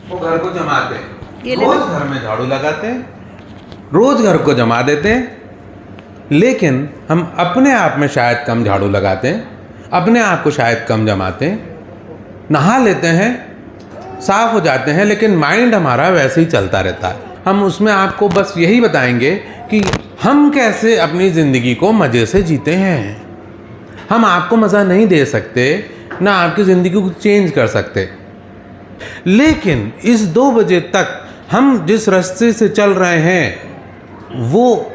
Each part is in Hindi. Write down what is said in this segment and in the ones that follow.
वो घर को जमाते हैं, रोज घर में झाड़ू लगाते हैं, रोज घर को जमा देते हैं, लेकिन हम अपने आप में शायद कम झाड़ू लगाते हैं, अपने आप को शायद कम जमाते हैं, नहा लेते हैं, साफ हो जाते हैं, लेकिन माइंड हमारा वैसे ही चलता रहता है। हम उसमें आपको बस यही बताएंगे कि हम कैसे अपनी ज़िंदगी को मज़े से जीते हैं। हम आपको मज़ा नहीं दे सकते, ना आपकी ज़िंदगी को चेंज कर सकते, लेकिन इस 2 बजे तक हम जिस रास्ते से चल रहे हैं वो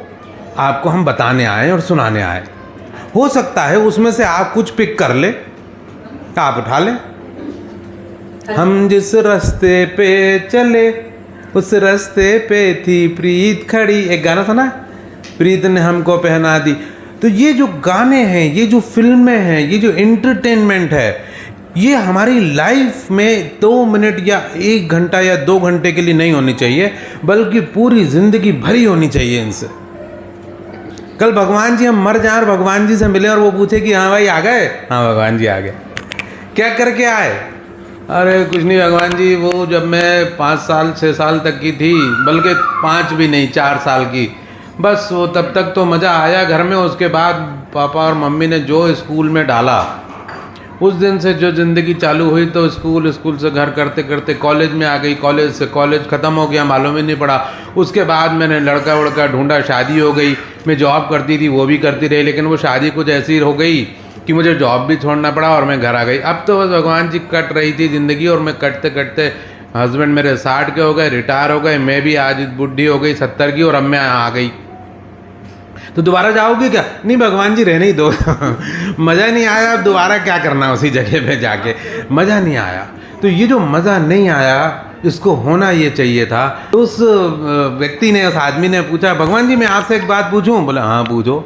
आपको हम बताने आए और सुनाने आए। हो सकता है उसमें से आप कुछ पिक कर ले, आप उठा लें। हम जिस रास्ते पे चले उस रास्ते पे थी प्रीत खड़ी, एक गाना सुना, प्रीत ने हमको पहना दी। तो ये जो गाने हैं, ये जो फिल्में हैं, ये जो एंटरटेनमेंट है, ये हमारी लाइफ में 2 मिनट या 1 घंटा या 2 घंटे के लिए नहीं होनी चाहिए, बल्कि पूरी ज़िंदगी भरी होनी चाहिए इनसे। कल भगवान जी हम मर जाएं और भगवान जी से मिले और वो पूछे कि हाँ भाई आ गए, हाँ भगवान जी आ गए, क्या करके आए? अरे कुछ नहीं भगवान जी, वो जब मैं 5 साल 6 साल तक की थी, बल्कि 5 भी नहीं 4 साल की, बस वो तब तक तो मज़ा आया घर में, उसके बाद पापा और मम्मी ने जो स्कूल में डाला, उस दिन से जो ज़िंदगी चालू हुई, तो स्कूल से घर करते करते कॉलेज में आ गई, कॉलेज से कॉलेज ख़त्म हो गया, मालूम ही नहीं पड़ा। उसके बाद मैंने लड़का वड़का ढूंढा, शादी हो गई, मैं जॉब करती थी वो भी करती रही, लेकिन वो शादी कुछ ऐसी हो गई कि मुझे जॉब भी छोड़ना पड़ा और मैं घर आ गई। अब तो बस भगवान जी कट रही थी ज़िंदगी, और मैं कटते कटते हस्बैंड मेरे 60 के हो गए, रिटायर हो गए, मैं भी आज बुढ़ी हो गई 70 की, और अब मैं आ गई। तो दोबारा जाओगे क्या? नहीं भगवान जी रहने ही दो मज़ा नहीं आया, अब दोबारा क्या करना उसी जगह पे जाके, मज़ा नहीं आया। तो ये जो मज़ा नहीं आया, इसको होना ये चाहिए था। तो उस व्यक्ति ने, उस आदमी ने पूछा, भगवान जी मैं आपसे एक बात पूछूं? बोला हाँ पूछो।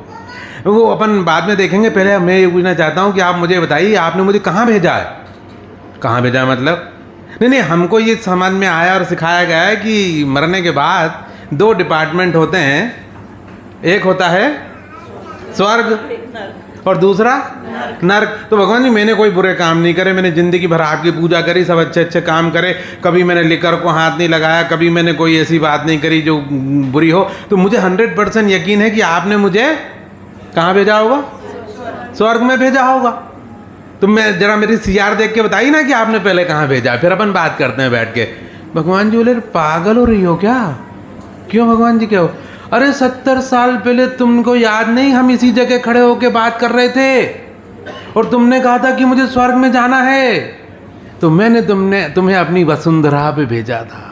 वो अपन बाद में देखेंगे, पहले मैं ये पूछना चाहता हूँ कि आप मुझे बताइए, आपने मुझे कहाँ भेजा है? कहाँ भेजा है मतलब? नहीं, हमको ये समझ में आया और सिखाया गया है कि मरने के बाद 2 डिपार्टमेंट होते हैं, एक होता है स्वर्ग और दूसरा नर्क। तो भगवान जी मैंने कोई बुरे काम नहीं करे, मैंने ज़िंदगी भर आपकी पूजा करी, सब अच्छे अच्छे काम करे, कभी मैंने लिकर को हाथ नहीं लगाया, कभी मैंने कोई ऐसी बात नहीं करी जो बुरी हो, तो मुझे 100% यकीन है कि आपने मुझे कहाँ भेजा होगा? स्वर्ग में भेजा होगा। तो मैं जरा मेरी CR देख के बताइए ना कि आपने पहले कहाँ भेजा, फिर अपन बात करते हैं बैठ के। भगवान जी बोले पागल हो रही हो क्या? क्यों भगवान जी क्या हो? अरे 70 साल पहले तुमको याद नहीं, हम इसी जगह खड़े होके बात कर रहे थे और तुमने कहा था कि मुझे स्वर्ग में जाना है, तो मैंने तुम्हें अपनी वसुंधरा पे भेजा था,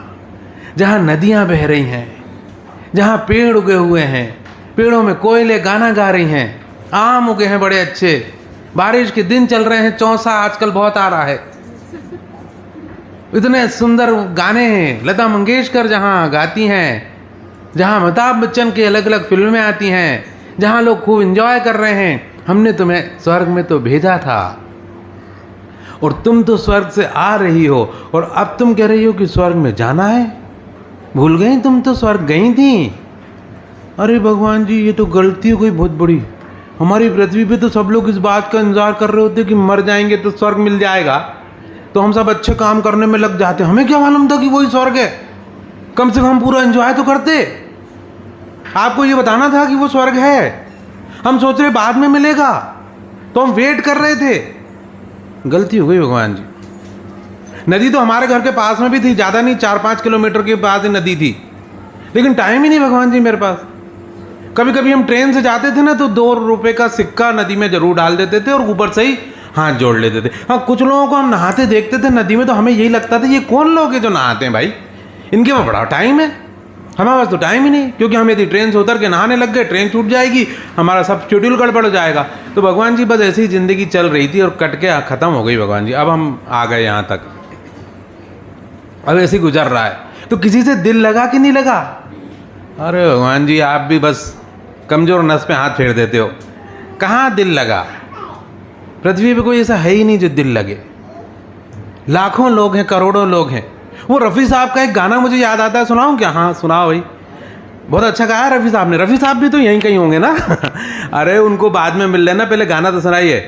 जहाँ नदियाँ बह रही हैं, जहाँ पेड़ उगे हुए हैं, पेड़ों में कोयले गाना गा रही हैं, आम उगे हैं बड़े अच्छे, बारिश के दिन चल रहे हैं, चौसा आजकल बहुत आ रहा है, इतने सुंदर गाने हैं, लता मंगेशकर जहाँ गाती हैं, जहाँ अमिताभ बच्चन की अलग अलग फिल्में आती हैं, जहाँ लोग खूब एंजॉय कर रहे हैं, हमने तुम्हें स्वर्ग में तो भेजा था और तुम तो स्वर्ग से आ रही हो और अब तुम कह रही हो कि स्वर्ग में जाना है। भूल गई तुम तो स्वर्ग गई थी। अरे भगवान जी ये तो गलती हो गई बहुत बड़ी, हमारी पृथ्वी पे तो सब लोग इस बात का इंतजार कर रहे होते कि मर जाएंगे तो स्वर्ग मिल जाएगा, तो हम सब अच्छे काम करने में लग जाते, हमें क्या मालूम था कि वही स्वर्ग है, कम से कम पूरा एंजॉय तो करते। आपको ये बताना था कि वो स्वर्ग है, हम सोच रहे बाद में मिलेगा, तो हम वेट कर रहे थे। गलती हो गई भगवान जी। नदी तो हमारे घर के पास में भी थी, ज़्यादा नहीं 4-5 किलोमीटर के पास ही नदी थी, लेकिन टाइम ही नहीं भगवान जी मेरे पास। कभी कभी हम ट्रेन से जाते थे ना, तो 2 रुपए का सिक्का नदी में जरूर डाल देते थे और ऊपर से ही हाथ जोड़ लेते थे। हाँ कुछ लोगों को हम नहाते देखते थे नदी में, तो हमें यही लगता था ये कौन लोग हैं जो नहाते हैं भाई, इनके पास बड़ा टाइम है, हमारे पास तो टाइम ही नहीं, क्योंकि हम यदि ट्रेन से उतर के नहाने लग गए ट्रेन छूट जाएगी, हमारा सब शेड्यूल गड़बड़ हो जाएगा। तो भगवान जी बस ऐसी ज़िंदगी चल रही थी और कट के ख़त्म हो गई भगवान जी। अब हम आ गए यहाँ तक, अब ऐसे गुजर रहा है, तो किसी से दिल लगा कि नहीं लगा? अरे भगवान जी आप भी बस कमज़ोर नस पे हाथ फेर देते हो, कहाँ दिल लगा? पृथ्वी पे कोई ऐसा है ही नहीं जो दिल लगे। लाखों लोग हैं, करोड़ों लोग हैं। वो रफ़ी साहब का एक गाना मुझे याद आता है, सुनाऊं क्या? हाँ सुनाओ भाई, बहुत अच्छा गाया रफ़ी साहब ने। रफ़ी साहब भी तो यहीं कहीं होंगे ना अरे उनको बाद में मिल लेना, पहले गाना तो सुनाइए।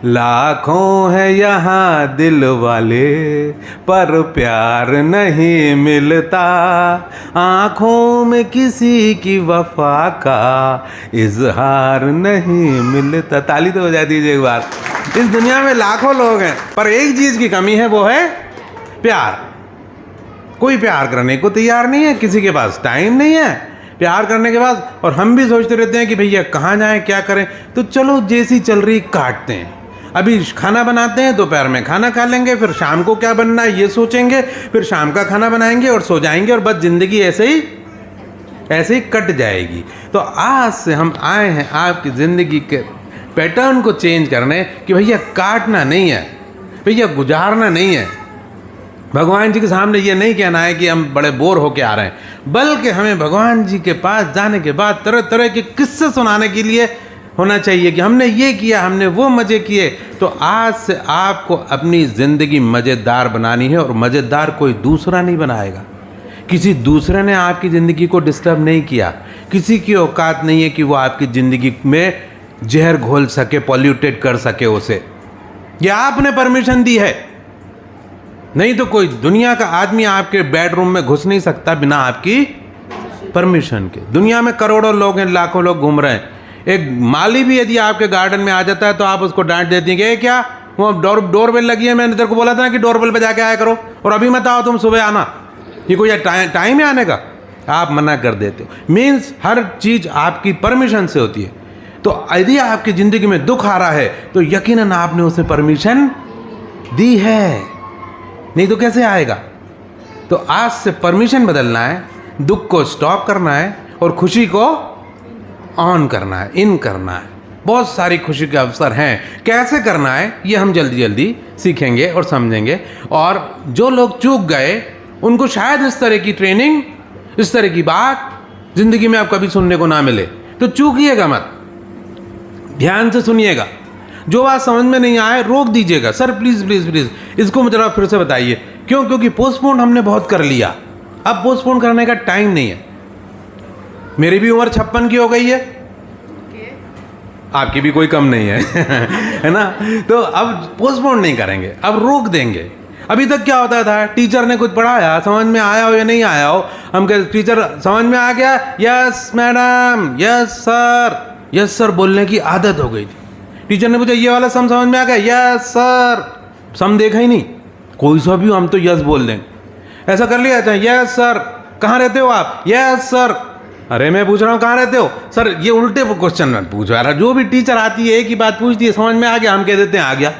लाखों है यहाँ दिल वाले पर प्यार नहीं मिलता, आँखों में किसी की वफा का इजहार नहीं मिलता। ताली तो हो जाती है एक बार। इस दुनिया में लाखों लोग हैं पर एक चीज़ की कमी है, वो है प्यार। कोई प्यार करने को तैयार नहीं है, किसी के पास टाइम नहीं है प्यार करने के बाद। और हम भी सोचते रहते हैं कि भैया कहाँ जाएं, क्या करें, तो चलो जैसी चल रही काटते हैं। अभी खाना बनाते हैं, दोपहर में खाना खा लेंगे, फिर शाम को क्या बनना है ये सोचेंगे, फिर शाम का खाना बनाएंगे और सो जाएंगे, और बस ज़िंदगी ऐसे ही कट जाएगी। तो आज से हम आए हैं आपकी ज़िंदगी के पैटर्न को चेंज करने कि भैया काटना नहीं है, भैया गुजारना नहीं है। भगवान जी के सामने ये नहीं कहना है कि हम बड़े बोर होके आ रहे हैं, बल्कि हमें भगवान जी के पास जाने के बाद तरह तरह के किस्से सुनाने के लिए होना चाहिए कि हमने ये किया, हमने वो मज़े किए। तो आज से आपको अपनी ज़िंदगी मज़ेदार बनानी है, और मज़ेदार कोई दूसरा नहीं बनाएगा। किसी दूसरे ने आपकी ज़िंदगी को डिस्टर्ब नहीं किया, किसी की औकात नहीं है कि वो आपकी ज़िंदगी में जहर घोल सके, पॉल्यूटेड कर सके उसे। ये आपने परमिशन दी है, नहीं तो कोई दुनिया का आदमी आपके बेडरूम में घुस नहीं सकता बिना आपकी परमिशन के। दुनिया में करोड़ों लोग हैं, लाखों लोग घूम रहे हैं। एक माली भी यदि आपके गार्डन में आ जाता है तो आप उसको डांट देती हैं कि क्या वो डोरबेल लगी है, मैंने तेरे को बोला था ना कि डोरबेल बजा के आया करो, और अभी मत आओ तुम सुबह आना, ये कोई टाइम है आने का, आप मना कर देते हो। मीन्स हर चीज़ आपकी परमिशन से होती है। तो यदि आपकी ज़िंदगी में दुख आ रहा है तो यकीनन आपने उसे परमिशन दी है, नहीं तो कैसे आएगा। तो आज से परमिशन बदलना है, दुख को स्टॉप करना है और खुशी को ऑन करना है, इन करना है। बहुत सारी खुशी के अवसर हैं, कैसे करना है ये हम जल्दी जल्दी सीखेंगे और समझेंगे। और जो लोग चूक गए उनको शायद इस तरह की ट्रेनिंग, इस तरह की बात ज़िंदगी में आप कभी सुनने को ना मिले, तो चूकिएगा मत, ध्यान से सुनिएगा। जो बात समझ में नहीं आए रोक दीजिएगा, सर प्लीज़ प्लीज़ प्लीज़ इसको मुझे जरा फिर से बताइए। क्यों? क्योंकि पोस्टपोन हमने बहुत कर लिया, अब पोस्टपोन करने का टाइम नहीं है। मेरी भी उम्र 56 की हो गई है, आपकी भी कोई कम नहीं है है ना। तो अब पोस्टपोन नहीं करेंगे, अब रोक देंगे। अभी तक क्या होता था, टीचर ने कुछ पढ़ाया, समझ में आया हो या नहीं आया हो, हम कहते टीचर समझ में आ गया, yes madam, yes sir, yes sir बोलने की आदत हो गई थी। टीचर ने पूछा ये वाला सम समझ में आ गया, यस सर, सम देखा ही नहीं, कोई सा भी हम तो यस बोल देंगे। ऐसा कर लिया था, यस सर, कहाँ रहते हो आप, यस सर, अरे मैं पूछ रहा हूँ कहाँ रहते हो सर, ये उल्टे क्वेश्चन मत पूछो यार। जो भी टीचर आती है एक ही बात पूछती है, समझ में आ गया, हम कह देते हैं आ गया।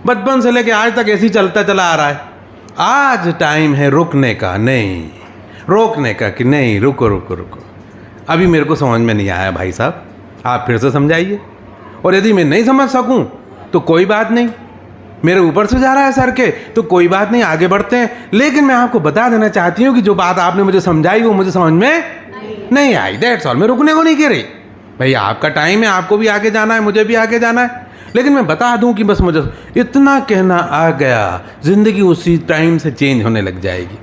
बचपन से लेके आज तक ऐसे ही चलता चला आ रहा है। आज टाइम है रुकने का, नहीं रोकने का, कि नहीं रुको रुको रुको, अभी मेरे को समझ में नहीं आया भाई साहब, आप फिर से समझाइए। और यदि मैं नहीं समझ सकूं तो कोई बात नहीं, मेरे ऊपर से जा रहा है सर के, तो कोई बात नहीं, आगे बढ़ते हैं। लेकिन मैं आपको बता देना चाहती हूँ कि जो बात आपने मुझे समझाई वो मुझे समझ में नहीं आई, दैट्स ऑल। मैं रुकने को नहीं कह रही, भैया आपका टाइम है, आपको भी आगे जाना है, मुझे भी आगे जाना है। लेकिन मैं बता दूं कि बस मुझे इतना कहना आ गया, ज़िंदगी उसी टाइम से चेंज होने लग जाएगी।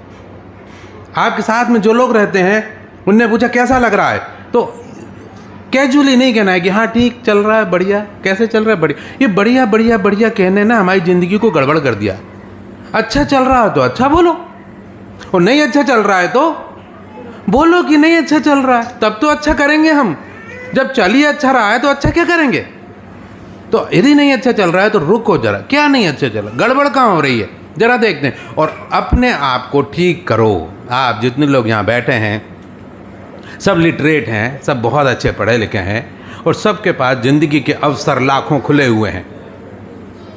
आपके साथ में जो लोग रहते हैं उनने पूछा कैसा लग रहा है, तो कैजुअली नहीं कहना है कि हाँ ठीक चल रहा है, बढ़िया, कैसे चल रहा है, बढ़िया। ये बढ़िया बढ़िया बढ़िया कहने ना हमारी ज़िंदगी को गड़बड़ कर दिया। अच्छा चल रहा है तो अच्छा बोलो, और नहीं अच्छा चल रहा है तो बोलो कि नहीं अच्छा चल रहा है, तब तो अच्छा करेंगे हम। जब चलिए अच्छा रहा है तो अच्छा क्या करेंगे। तो यदि नहीं अच्छा चल रहा है तो रुको जरा, क्या नहीं अच्छा चल रहा, गड़बड़ कहाँ हो रही है, जरा देखते हैं और अपने आप को ठीक करो। आप जितने लोग यहाँ बैठे हैं सब लिटरेट हैं, सब बहुत अच्छे पढ़े लिखे हैं, और सबके पास ज़िंदगी के अवसर लाखों खुले हुए हैं।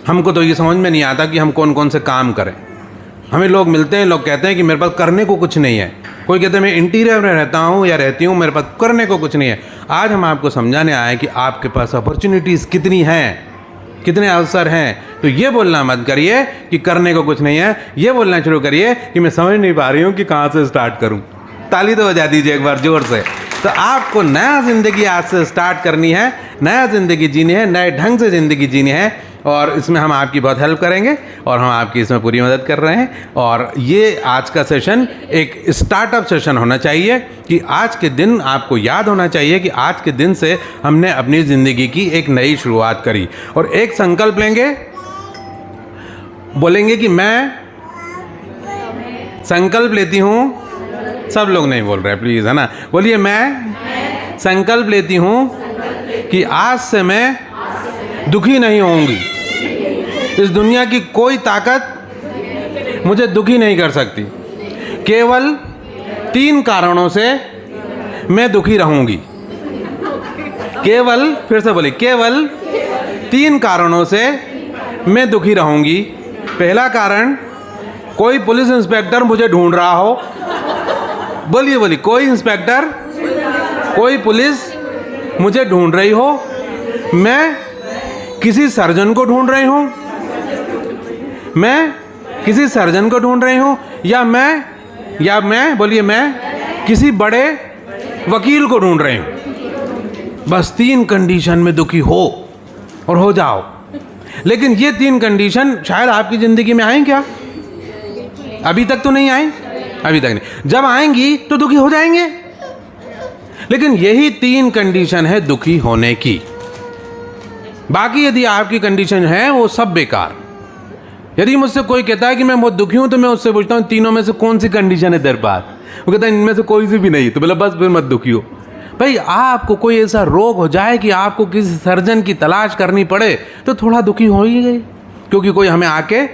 हमको तो ये समझ में नहीं आता कि हम कौन कौन से काम करें। हमें लोग मिलते हैं, लोग कहते हैं कि मेरे पास करने को कुछ नहीं है। कोई कहते हैं मैं इंटीरियर में रहता हूँ या रहती हूँ, मेरे पास करने को कुछ नहीं है। आज हम आपको समझाने आए कि आपके पास अपॉर्चुनिटीज़ कितनी हैं, कितने अवसर हैं। तो ये बोलना मत करिए कि करने को कुछ नहीं है, ये बोलना शुरू करिए कि मैं समझ नहीं पा रही हूँ कि कहाँ से स्टार्ट करूँ। ताली तो बजा दीजिए एक बार जोर से। तो आपको नया ज़िंदगी आज से स्टार्ट करनी है, नया ज़िंदगी जीनी है, नए ढंग से ज़िंदगी जीनी है। और इसमें हम आपकी बहुत हेल्प करेंगे और हम आपकी इसमें पूरी मदद कर रहे हैं। और ये आज का सेशन एक स्टार्टअप सेशन होना चाहिए कि आज के दिन आपको याद होना चाहिए कि आज के दिन से हमने अपनी ज़िंदगी की एक नई शुरुआत करी और एक संकल्प लेंगे, बोलेंगे कि मैं संकल्प लेती हूँ। सब लोग नहीं बोल रहे प्लीज़, है ना, बोलिए मैं संकल्प लेती हूँ कि आज से मैं दुखी नहीं होंगी। इस दुनिया की कोई ताकत मुझे दुखी नहीं कर सकती। केवल 3 कारणों से मैं दुखी रहूंगी। केवल, फिर से बोलिए, केवल 3 कारणों से मैं दुखी रहूंगी। पहला कारण, कोई पुलिस इंस्पेक्टर मुझे ढूंढ रहा हो। बोलिए बोलिए, कोई इंस्पेक्टर, कोई पुलिस मुझे ढूंढ रही हो। मैं किसी सर्जन को ढूंढ रही हूँ, मैं किसी सर्जन को ढूंढ रही हूँ, या मैं बोलिए, मैं किसी बड़े वकील को ढूंढ रही हूँ। बस 3 कंडीशन में दुखी हो और हो जाओ। लेकिन ये 3 कंडीशन शायद आपकी ज़िंदगी में आए क्या? अभी तक तो नहीं आए, अभी तक नहीं। जब आएंगी तो दुखी हो जाएंगे। लेकिन यही 3 कंडीशन है दुखी होने की। बाकी यदि आपकी कंडीशन है वो सब बेकार। यदि मुझसे कोई कहता है कि मैं बहुत दुखी हूं तो मैं उससे पूछता हूं तीनों में से कौन सी कंडीशन है तेरे पास? वो कहता है इनमें से कोई सी भी नहीं। तो बोला बस फिर मत दुखी हो। भाई, आपको कोई ऐसा रोग हो जाए कि आपको किसी सर्जन की तलाश करनी पड़े तो थोड़ा दुखी हो ही गई, क्योंकि कोई हमें आके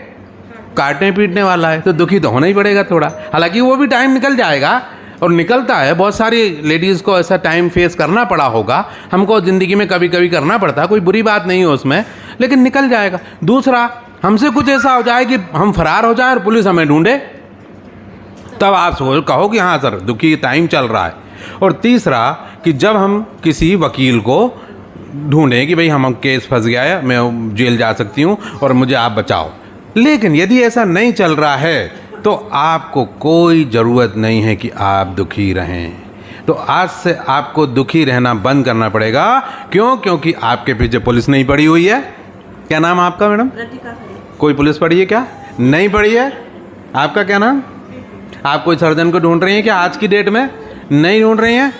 काटने पीटने वाला है, तो दुखी तो होना ही पड़ेगा थोड़ा। हालांकि वो भी टाइम निकल जाएगा और निकलता है। बहुत सारी लेडीज़ को ऐसा टाइम फेस करना पड़ा होगा, हमको ज़िंदगी में कभी कभी करना पड़ता है, कोई बुरी बात नहीं है उसमें, लेकिन निकल जाएगा। दूसरा, हमसे कुछ ऐसा हो जाए कि हम फरार हो जाए और पुलिस हमें ढूंढे, तब आप कहो कि हाँ सर दुखी टाइम चल रहा है। और तीसरा, कि जब हम किसी वकील को ढूंढें कि भाई हम केस फंस गया है, मैं जेल जा सकती हूँ और मुझे आप बचाओ। लेकिन यदि ऐसा नहीं चल रहा है तो आपको कोई ज़रूरत नहीं है कि आप दुखी रहें। तो आज से आपको दुखी रहना बंद करना पड़ेगा। क्यों? क्योंकि आपके पीछे पुलिस नहीं पड़ी हुई है। क्या नाम है आपका मैडम? कोई पुलिस पड़ी है क्या? नहीं पड़ी है। आपका क्या नाम? आप कोई सर्जन को ढूंढ रही हैं क्या आज की डेट में? नहीं ढूंढ रही हैं।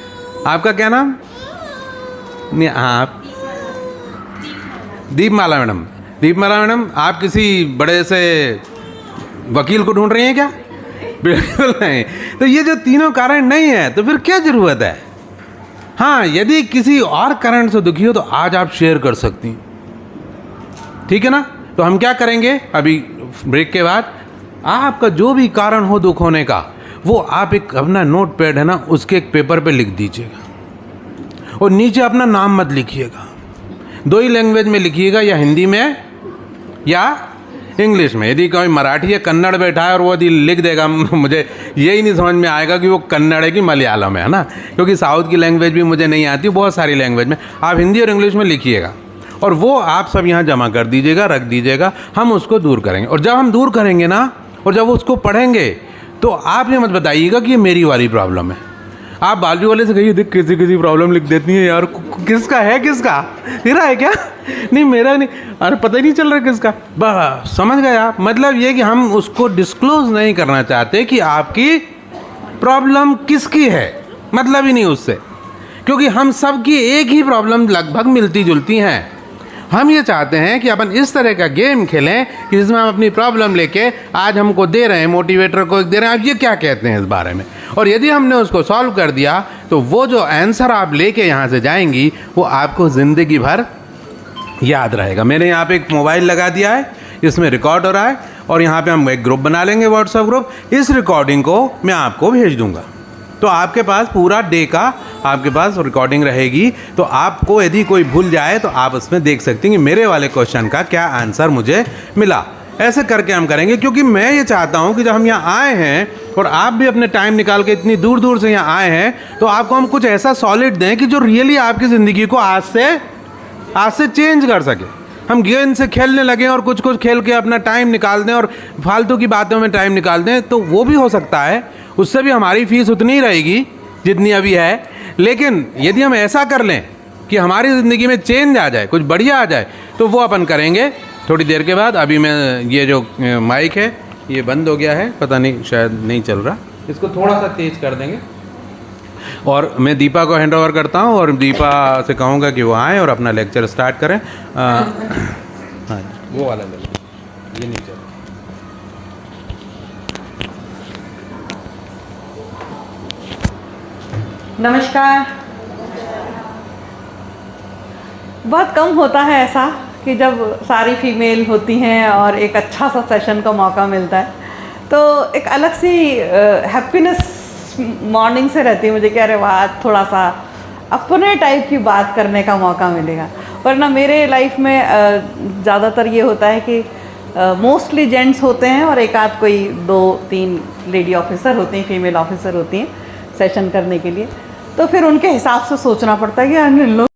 आपका क्या नाम? नहीं, आप दीपमाला मैडम। दीपमाला मैडम, आप किसी बड़े से वकील को ढूंढ रही हैं क्या? बिल्कुल नहीं। तो ये जो तीनों कारण नहीं है तो फिर क्या ज़रूरत है? हाँ, यदि किसी और कारण से दुखी हो तो आज आप शेयर कर सकती हैं, ठीक है ना? तो हम क्या करेंगे अभी ब्रेक के बाद, आपका जो भी कारण हो दुख होने का, वो आप एक अपना नोट पैड है ना, उसके एक पेपर पे लिख दीजिएगा और नीचे अपना नाम मत लिखिएगा। 2 ही लैंग्वेज में लिखिएगा, या हिंदी में या इंग्लिश में। यदि कोई मराठी या कन्नड़ बैठा है और वो यदि लिख देगा, मुझे यही नहीं समझ में आएगा कि वो कन्नड़ है कि मलयालम है ना, क्योंकि साउथ की लैंग्वेज भी मुझे नहीं आती, बहुत सारी लैंग्वेज में। आप हिंदी और इंग्लिश में लिखिएगा और वो आप सब यहाँ जमा कर दीजिएगा, रख दीजिएगा। हम उसको दूर करेंगे और जब हम दूर करेंगे ना और जब उसको पढ़ेंगे तो आप ये मत बताइएगा कि ये मेरी वाली प्रॉब्लम है। आप बाजू वाले से कहिए, देख किसी प्रॉब्लम लिख देती है यार, किसका है, किसका तेरा है क्या? नहीं मेरा नहीं, अरे पता ही नहीं चल रहा किसका। बस समझ गए आप? मतलब ये कि हम उसको डिस्क्लोज नहीं करना चाहते कि आपकी प्रॉब्लम किसकी है, मतलब ही नहीं उससे, क्योंकि हम सब की एक ही प्रॉब्लम लगभग मिलती जुलती हैं। हम ये चाहते हैं कि अपन इस तरह का गेम खेलें कि जिसमें हम अपनी प्रॉब्लम लेके आज हमको दे रहे हैं, मोटिवेटर को दे रहे हैं, आप ये क्या कहते हैं इस बारे में, और यदि हमने उसको सॉल्व कर दिया तो वो जो आंसर आप लेके यहाँ से जाएंगी वो आपको ज़िंदगी भर याद रहेगा। मैंने यहाँ पे एक मोबाइल लगा दिया है, इसमें रिकॉर्ड हो रहा है और यहाँ पे हम एक ग्रुप बना लेंगे, व्हाट्सएप ग्रुप। इस रिकॉर्डिंग को मैं आपको भेज दूँगा, तो आपके पास पूरा डे का आपके पास रिकॉर्डिंग रहेगी। तो आपको यदि कोई भूल जाए तो आप उसमें देख सकते हैं कि मेरे वाले क्वेश्चन का क्या आंसर मुझे मिला। ऐसे करके हम करेंगे, क्योंकि मैं ये चाहता हूँ कि जब हम यहाँ आए हैं और आप भी अपने टाइम निकाल के इतनी दूर दूर से यहाँ आए हैं, तो आपको हम कुछ ऐसा सॉलिड दें कि जो रियली आपकी ज़िंदगी को आज से चेंज कर सके। हम गेम से खेलने लगें और कुछ खेल के अपना टाइम निकाल दें और फालतू की बातों में टाइम निकाल दें, तो वो भी हो सकता है, उससे भी हमारी फीस उतनी ही रहेगी जितनी अभी है। लेकिन यदि हम ऐसा कर लें कि हमारी ज़िंदगी में चेंज आ जाए, कुछ बढ़िया आ जाए, तो वो अपन करेंगे। थोड़ी देर के बाद अभी मैं ये जो माइक है ये बंद हो गया है, पता नहीं शायद नहीं चल रहा, इसको थोड़ा सा तेज़ कर देंगे और मैं दीपा को हैंड ओवर करता हूँ और दीपा से कहूँगा कि वो आएँ और अपना लेक्चर स्टार्ट करें। हाँ वो वाला ले लो, ये नहीं चल। नमस्कार। बहुत कम होता है ऐसा कि जब सारी फीमेल होती हैं और एक अच्छा सा सेशन का मौका मिलता है, तो एक अलग सी हैप्पीनेस मॉर्निंग से रहती है मुझे कि अरे वाह थोड़ा सा अपने टाइप की बात करने का मौका मिलेगा। वरना मेरे लाइफ में ज़्यादातर ये होता है कि मोस्टली जेंट्स होते हैं और एक आध कोई 2-3 लेडी ऑफिसर होती हैं, फीमेल ऑफिसर होती हैं सेशन करने के लिए। तो फिर उनके हिसाब से सोचना पड़ता है कि इन लोग